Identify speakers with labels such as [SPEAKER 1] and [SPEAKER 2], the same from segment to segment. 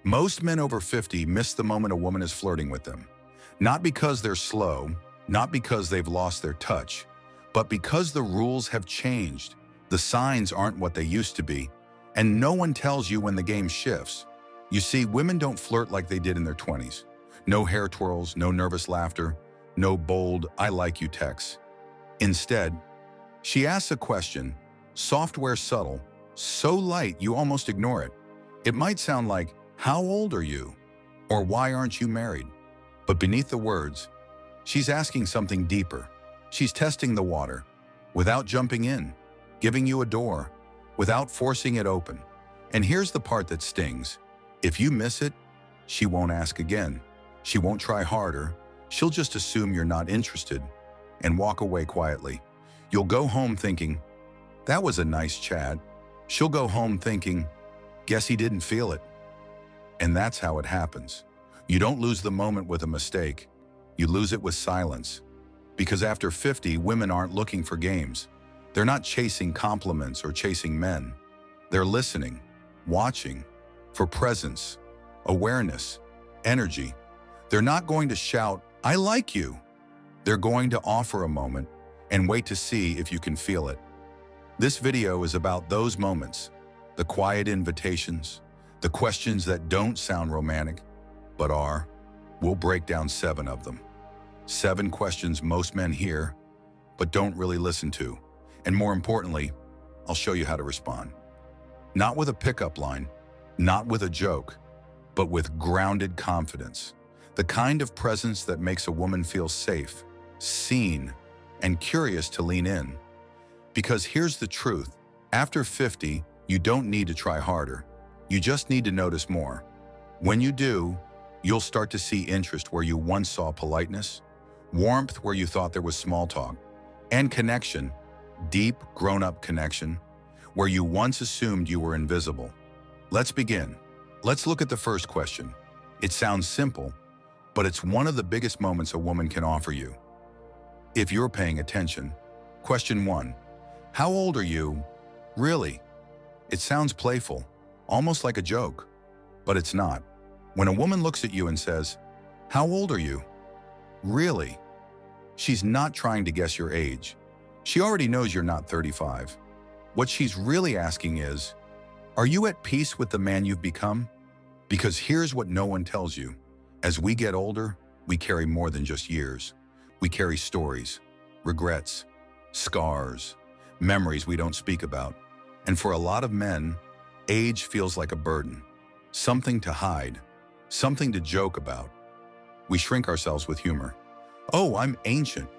[SPEAKER 1] Most men over 50 miss the moment a woman is flirting with them. Not because they're slow, not because they've lost their touch, but because the rules have changed. The signs aren't what they used to be, and no one tells you when the game shifts. You see, women don't flirt like they did in their 20s. No hair twirls, no nervous laughter, no bold, "I like you" texts. Instead, she asks a question, software subtle, so light you almost ignore it. It might sound like, "How old are you?" or "Why aren't you married?" But beneath the words, she's asking something deeper. She's testing the water, without jumping in, giving you a door, without forcing it open. And here's the part that stings. If you miss it, she won't ask again. She won't try harder. She'll just assume you're not interested and walk away quietly. You'll go home thinking, "That was a nice chat." She'll go home thinking, "Guess he didn't feel it." And that's how it happens. You don't lose the moment with a mistake. You lose it with silence. Because after 50, women aren't looking for games. They're not chasing compliments or chasing men. They're listening, watching, for presence, awareness, energy. They're not going to shout, "I like you." They're going to offer a moment and wait to see if you can feel it. This video is about those moments, the quiet invitations, the questions that don't sound romantic, but are. We'll break down 7 of them. 7 questions most men hear, but don't really listen to. And more importantly, I'll show you how to respond. Not with a pickup line, not with a joke, but with grounded confidence. The kind of presence that makes a woman feel safe, seen, and curious to lean in. Because here's the truth, after 50, you don't need to try harder. You just need to notice more. When you do, you'll start to see interest where you once saw politeness, warmth where you thought there was small talk, and connection, deep, grown-up connection, where you once assumed you were invisible. Let's begin. Let's look at the first question. It sounds simple, but it's one of the biggest moments a woman can offer you. If you're paying attention. Question 1. How old are you? Really? It sounds playful, almost like a joke, but it's not. When a woman looks at you and says, "How old are you?" Really? She's not trying to guess your age. She already knows you're not 35. What she's really asking is, are you at peace with the man you've become? Because here's what no one tells you. As we get older, we carry more than just years. We carry stories, regrets, scars, memories we don't speak about. And for a lot of men, age feels like a burden, something to hide, something to joke about. We shrink ourselves with humor. "Oh, I'm ancient,"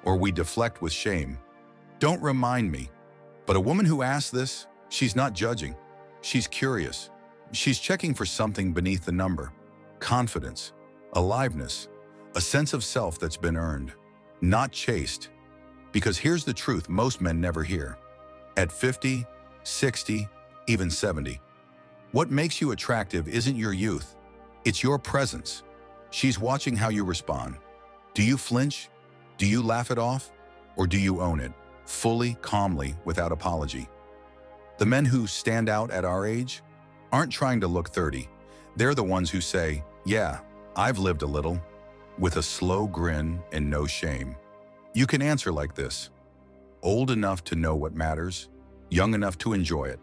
[SPEAKER 1] or we deflect with shame. "Don't remind me." But a woman who asks this, she's not judging. She's curious. She's checking for something beneath the number. Confidence, aliveness, a sense of self that's been earned, not chased. Because here's the truth most men never hear. At 50, 60, even 70, what makes you attractive isn't your youth. It's your presence. She's watching how you respond. Do you flinch? Do you laugh it off? Or do you own it, fully, calmly, without apology? The men who stand out at our age aren't trying to look 30. They're the ones who say, "Yeah, I've lived a little," with a slow grin and no shame. You can answer like this: old enough to know what matters, young enough to enjoy it,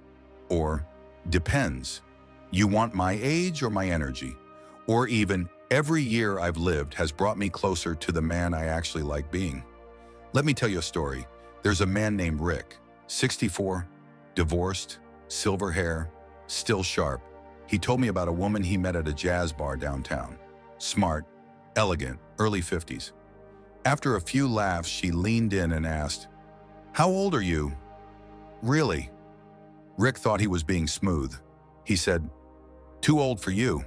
[SPEAKER 1] or depends. You want my age or my energy? Or even, every year I've lived has brought me closer to the man I actually like being. Let me tell you a story. There's a man named Rick, 64, divorced, silver hair, still sharp. He told me about a woman he met at a jazz bar downtown. Smart, elegant, early 50s. After a few laughs, she leaned in and asked, "How old are you?" "Really?" Rick thought he was being smooth. He said, "Too old for you."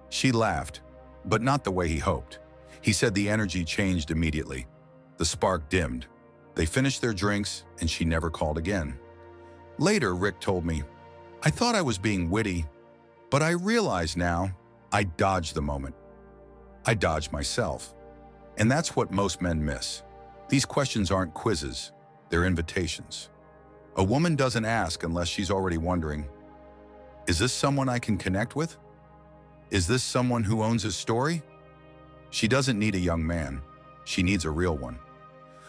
[SPEAKER 1] She laughed, but not the way he hoped. He said the energy changed immediately. The spark dimmed. They finished their drinks, and she never called again. Later, Rick told me, "I thought I was being witty, but I realize now I dodged the moment. I dodged myself." And that's what most men miss. These questions aren't quizzes, they're invitations. A woman doesn't ask unless she's already wondering, is this someone I can connect with? Is this someone who owns his story? She doesn't need a young man. She needs a real one.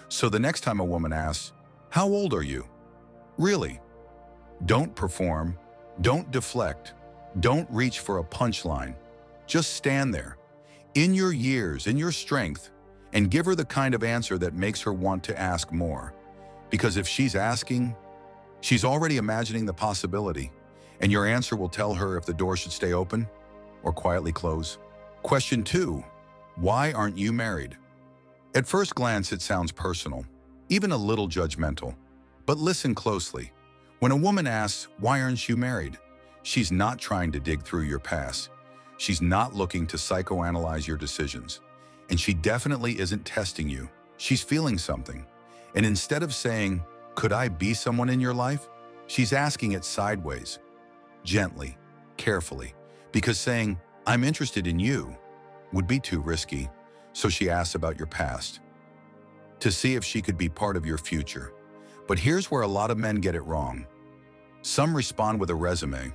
[SPEAKER 1] So the next time a woman asks, "How old are you?" Really? Don't perform. Don't deflect. Don't reach for a punchline. Just stand there, in your years, in your strength, and give her the kind of answer that makes her want to ask more. Because if she's asking, she's already imagining the possibility, and your answer will tell her if the door should stay open or quietly close. Question 2. Why aren't you married? At first glance, it sounds personal, even a little judgmental. But listen closely. When a woman asks, "Why aren't you married?" she's not trying to dig through your past. She's not looking to psychoanalyze your decisions. And she definitely isn't testing you. She's feeling something. And instead of saying, "Could I be someone in your life?" she's asking it sideways, gently, carefully, because saying, "I'm interested in you," would be too risky. So she asks about your past, to see if she could be part of your future. But here's where a lot of men get it wrong. Some respond with a resume.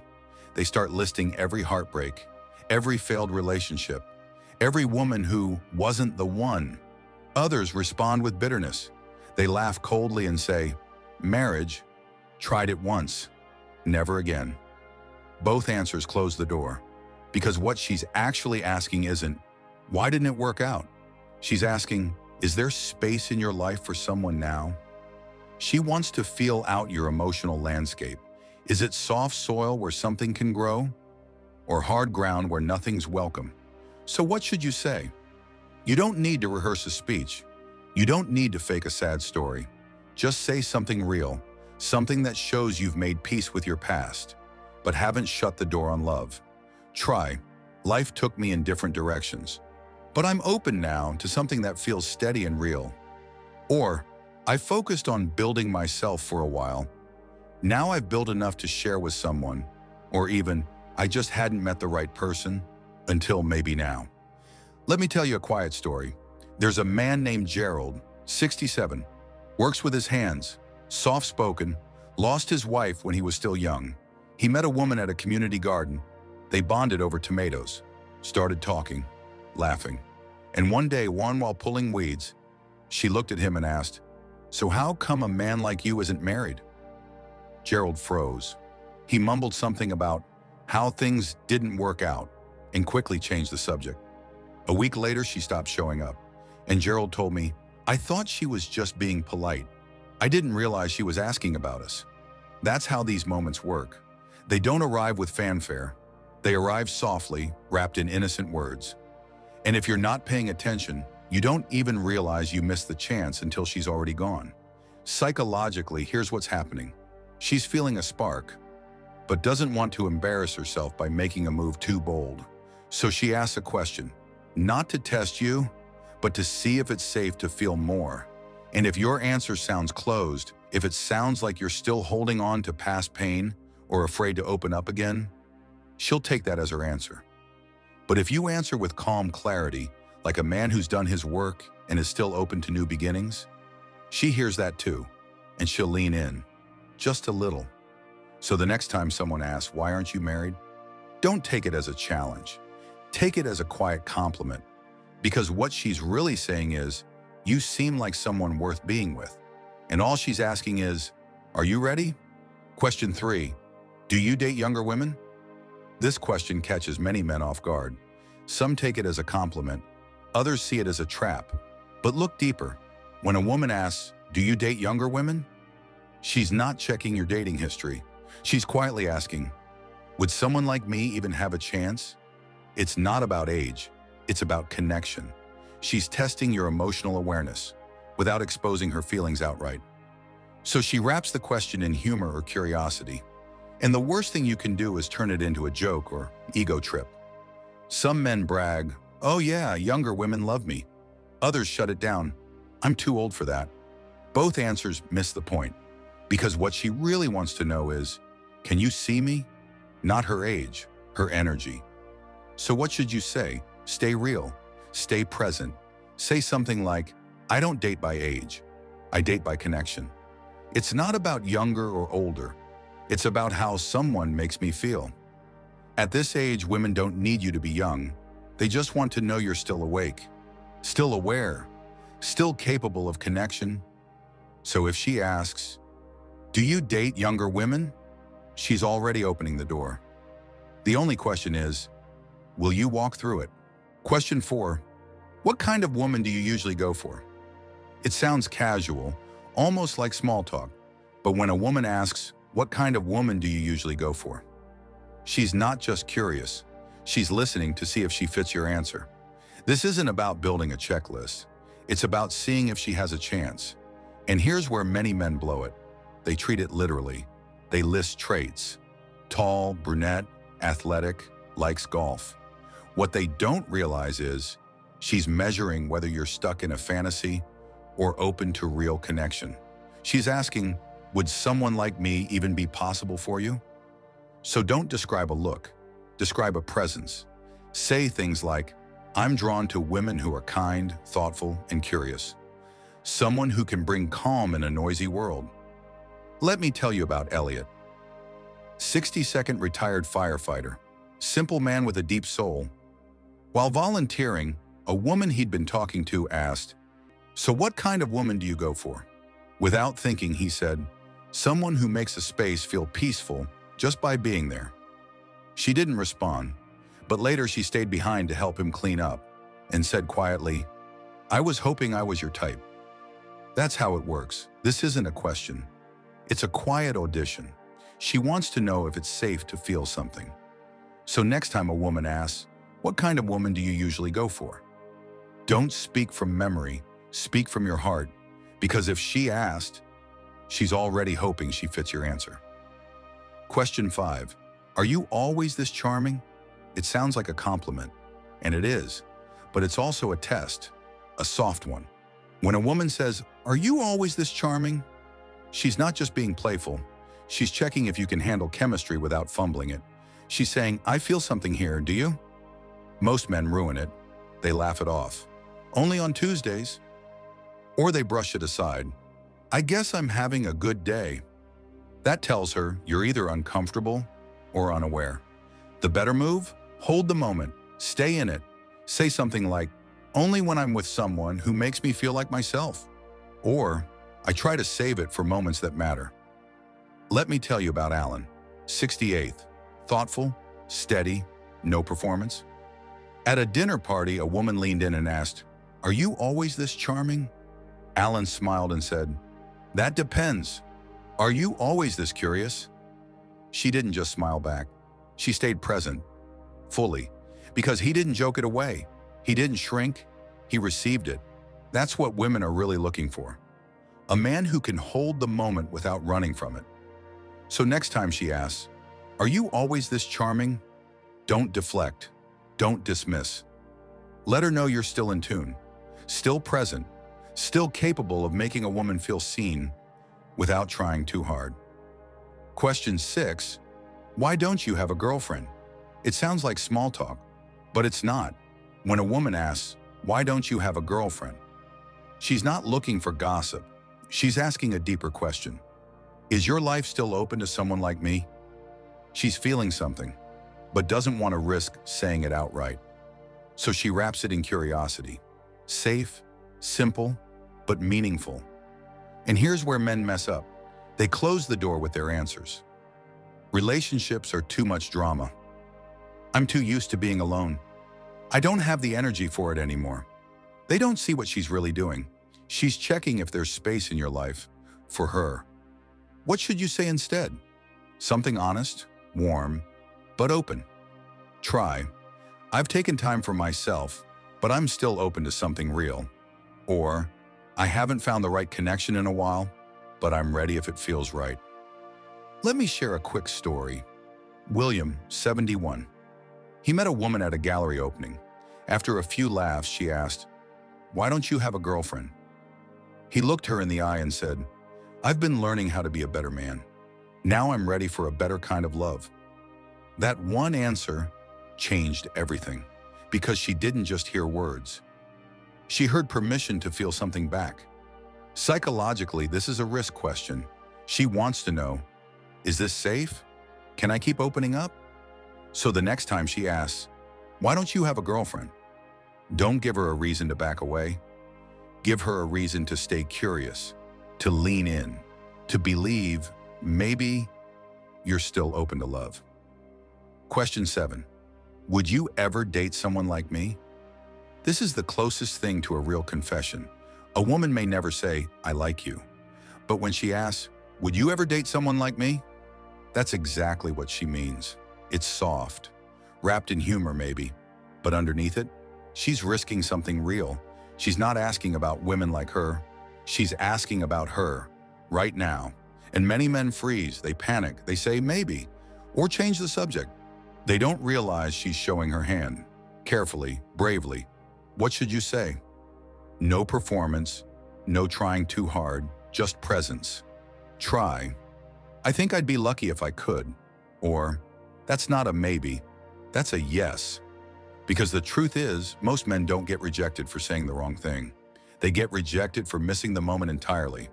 [SPEAKER 1] They start listing every heartbreak, every failed relationship, every woman who wasn't the one. Others respond with bitterness. They laugh coldly and say, "Marriage, tried it once, never again." Both answers close the door, because what she's actually asking isn't, "Why didn't it work out?" She's asking, "Is there space in your life for someone now?" She wants to feel out your emotional landscape. Is it soft soil where something can grow, or hard ground where nothing's welcome? So what should you say? You don't need to rehearse a speech. You don't need to fake a sad story. Just say something real, something that shows you've made peace with your past, but haven't shut the door on love. Try, "Life took me in different directions, but I'm open now to something that feels steady and real." Or, "I focused on building myself for a while. Now I've built enough to share with someone." Or even, "I just hadn't met the right person until maybe now." Let me tell you a quiet story. There's a man named Gerald, 67, works with his hands, soft-spoken, lost his wife when he was still young. He met a woman at a community garden. They bonded over tomatoes, started talking, laughing. And one day, while pulling weeds, she looked at him and asked, "So how come a man like you isn't married?" Gerald froze. He mumbled something about how things didn't work out and quickly changed the subject. A week later, she stopped showing up, and Gerald told me, "I thought she was just being polite. I didn't realize she was asking about us." That's how these moments work. They don't arrive with fanfare. They arrive softly, wrapped in innocent words. And if you're not paying attention, you don't even realize you missed the chance until she's already gone. Psychologically, here's what's happening. She's feeling a spark, but doesn't want to embarrass herself by making a move too bold. So she asks a question, not to test you, but to see if it's safe to feel more. And if your answer sounds closed, if it sounds like you're still holding on to past pain or afraid to open up again, she'll take that as her answer. But if you answer with calm clarity, like a man who's done his work and is still open to new beginnings, she hears that too, and she'll lean in, just a little. So the next time someone asks, "Why aren't you married?" don't take it as a challenge. Take it as a quiet compliment, because what she's really saying is, "You seem like someone worth being with." And all she's asking is, "Are you ready?" Question 3. Do you date younger women? This question catches many men off guard. Some take it as a compliment. Others see it as a trap. But look deeper. When a woman asks, "Do you date younger women?" she's not checking your dating history. She's quietly asking, "Would someone like me even have a chance?" It's not about age. It's about connection. She's testing your emotional awareness without exposing her feelings outright. So she wraps the question in humor or curiosity. And the worst thing you can do is turn it into a joke or ego trip. Some men brag, "Oh yeah, younger women love me." Others shut it down, "I'm too old for that." Both answers miss the point, because what she really wants to know is, can you see me? Not her age, her energy. So what should you say? Stay real. Stay present. Say something like, "I don't date by age. I date by connection." It's not about younger or older. It's about how someone makes me feel. At this age, women don't need you to be young. They just want to know you're still awake, still aware, still capable of connection. So if she asks, "Do you date younger women?" she's already opening the door. The only question is, will you walk through it? Question 4. What kind of woman do you usually go for? It sounds casual, almost like small talk, but when a woman asks, "What kind of woman do you usually go for?" she's not just curious, she's listening to see if she fits your answer. This isn't about building a checklist. It's about seeing if she has a chance. And here's where many men blow it. They treat it literally. They list traits: tall, brunette, athletic, likes golf. What they don't realize is she's measuring whether you're stuck in a fantasy or open to real connection. She's asking, would someone like me even be possible for you? So don't describe a look, describe a presence. Say things like, I'm drawn to women who are kind, thoughtful, and curious. Someone who can bring calm in a noisy world. Let me tell you about Elliot. 62nd retired firefighter, simple man with a deep soul. While volunteering, a woman he'd been talking to asked, "So what kind of woman do you go for?" Without thinking, he said, "Someone who makes a space feel peaceful just by being there." She didn't respond, but later she stayed behind to help him clean up and said quietly, "I was hoping I was your type." That's how it works. This isn't a question. It's a quiet audition. She wants to know if it's safe to feel something. So next time a woman asks, "What kind of woman do you usually go for?" don't speak from memory, speak from your heart, because if she asked, she's already hoping she fits your answer. Question 5. Are you always this charming? It sounds like a compliment, and it is, but it's also a test, a soft one. When a woman says, "Are you always this charming?" she's not just being playful. She's checking if you can handle chemistry without fumbling it. She's saying, "I feel something here, do you?" Most men ruin it. They laugh it off. "Only on Tuesdays." Or they brush it aside. "I guess I'm having a good day." That tells her you're either uncomfortable or unaware. The better move? Hold the moment. Stay in it. Say something like, "Only when I'm with someone who makes me feel like myself." Or, "I try to save it for moments that matter." Let me tell you about Alan, 68th, thoughtful, steady, no performance. At a dinner party, a woman leaned in and asked, "Are you always this charming?" Alan smiled and said, "That depends. Are you always this curious?" She didn't just smile back. She stayed present, fully, because he didn't joke it away. He didn't shrink. He received it. That's what women are really looking for. A man who can hold the moment without running from it. So next time she asks, "Are you always this charming?" don't deflect. Don't dismiss. Let her know you're still in tune, still present, still capable of making a woman feel seen without trying too hard. Question 6. Why don't you have a girlfriend? It sounds like small talk, but it's not. When a woman asks, "Why don't you have a girlfriend?" she's not looking for gossip. She's asking a deeper question. Is your life still open to someone like me? She's feeling something, but doesn't want to risk saying it outright. So she wraps it in curiosity. Safe, simple, but meaningful. And here's where men mess up. They close the door with their answers. Relationships are too much drama. I'm too used to being alone. I don't have the energy for it anymore. They don't see what she's really doing. She's checking if there's space in your life for her. What should you say instead? Something honest, warm, but open. Try, "I've taken time for myself, but I'm still open to something real." Or, "I haven't found the right connection in a while, but I'm ready if it feels right." Let me share a quick story. William, 71. He met a woman at a gallery opening. After a few laughs, she asked, "Why don't you have a girlfriend?" He looked her in the eye and said, "I've been learning how to be a better man. Now I'm ready for a better kind of love." That one answer changed everything, because she didn't just hear words. She heard permission to feel something back. Psychologically, this is a risk question. She wants to know, is this safe? Can I keep opening up? So the next time she asks, "Why don't you have a girlfriend?" Don't give her a reason to back away. Give her a reason to stay curious, to lean in, to believe maybe you're still open to love. Question 7. Would you ever date someone like me? This is the closest thing to a real confession. A woman may never say, "I like you." But when she asks, "Would you ever date someone like me?" That's exactly what she means. It's soft, wrapped in humor maybe, but underneath it, she's risking something real. She's not asking about women like her. She's asking about her, right now. And many men freeze, they panic, they say maybe, or change the subject. They don't realize she's showing her hand. Carefully, bravely. What should you say? No performance, no trying too hard, just presence. Try. "I think I'd be lucky if I could." Or, "That's not a maybe, that's a yes." Because the truth is, most men don't get rejected for saying the wrong thing. They get rejected for missing the moment entirely.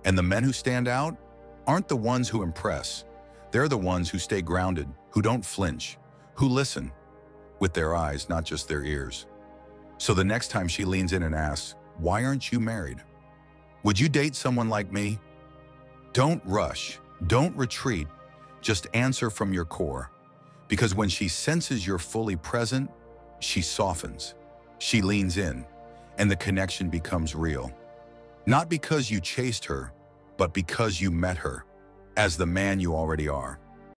[SPEAKER 1] And the men who stand out aren't the ones who impress. They're the ones who stay grounded, who don't flinch, who listen with their eyes, not just their ears. So the next time she leans in and asks, "Why aren't you married? Would you date someone like me?" Don't rush, don't retreat, just answer from your core. Because when she senses you're fully present, she softens, she leans in, and the connection becomes real. Not because you chased her, but because you met her as the man you already are.